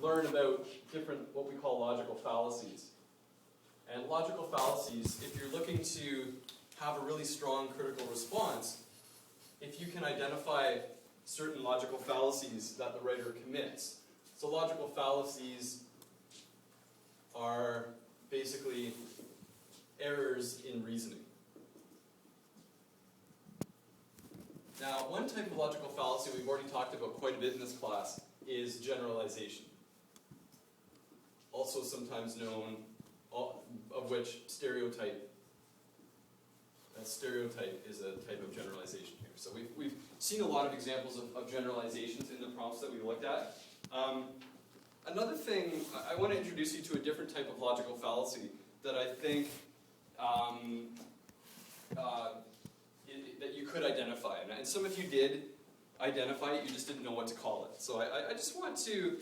learn about different, what we call logical fallacies. And logical fallacies, if you're looking to have a really strong critical response, if you can identify certain logical fallacies that the writer commits. So logical fallacies are basically errors in reasoning. Now, one type of logical fallacy we've already talked about quite a bit in this class is generalization. Also sometimes known, of which stereotype. A stereotype is a type of generalization here. So we've seen a lot of examples of generalizations in the prompts that we looked at. Another thing, I want to introduce you to a different type of logical fallacy that I think that you could identify. And some of you did identify it, you just didn't know what to call it. So I just want to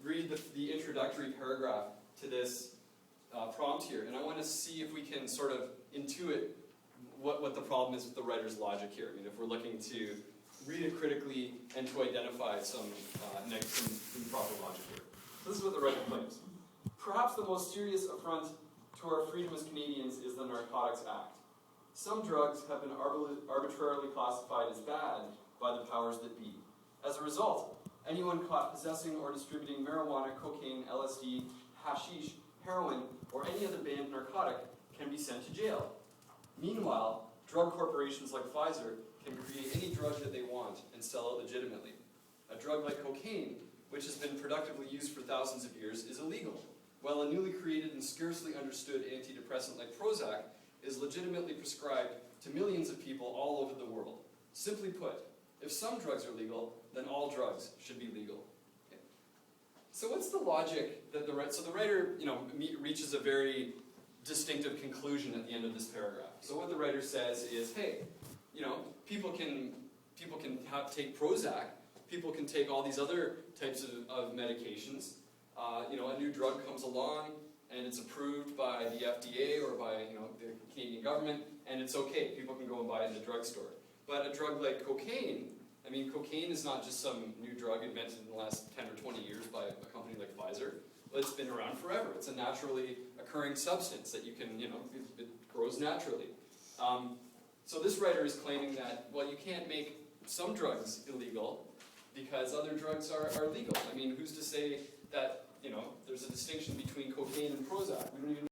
read the introductory paragraph to this prompt here, and I want to see if we can sort of intuit what the problem is with the writer's logic here. I mean, if we're looking to read it critically and to identify some improper logic here. So this is what the writer claims. Perhaps the most serious affront to our freedom as Canadians is the Narcotics Act. Some drugs have been arbitrarily classified as bad by the powers that be. As a result, anyone caught possessing or distributing marijuana, cocaine, LSD, hashish, heroin, or any other banned narcotic can be sent to jail. Meanwhile, drug corporations like Pfizer can create any drug that they want and sell it legitimately. A drug like cocaine, which has been productively used for thousands of years, is illegal, while a newly created and scarcely understood antidepressant like Prozac is legitimately prescribed to millions of people all over the world. Simply put, if some drugs are legal, then all drugs should be legal. Okay. So what's the logic that the writer, reaches a very distinctive conclusion at the end of this paragraph. So what the writer says is, hey, people can take Prozac, people can take all these other types of medications. A new drug comes along and it's approved by the FDA or by the Canadian government, and it's okay. People can go and buy it in the drugstore. But a drug like cocaine, cocaine is not just some new drug invented in the last 10 or 20 years by a company like Pfizer. But it's been around forever. It's a naturally occurring substance that you can, it grows naturally. So this writer is claiming that, well, you can't make some drugs illegal because other drugs are legal. Who's to say that, there's a distinction between cocaine and Prozac? We don't even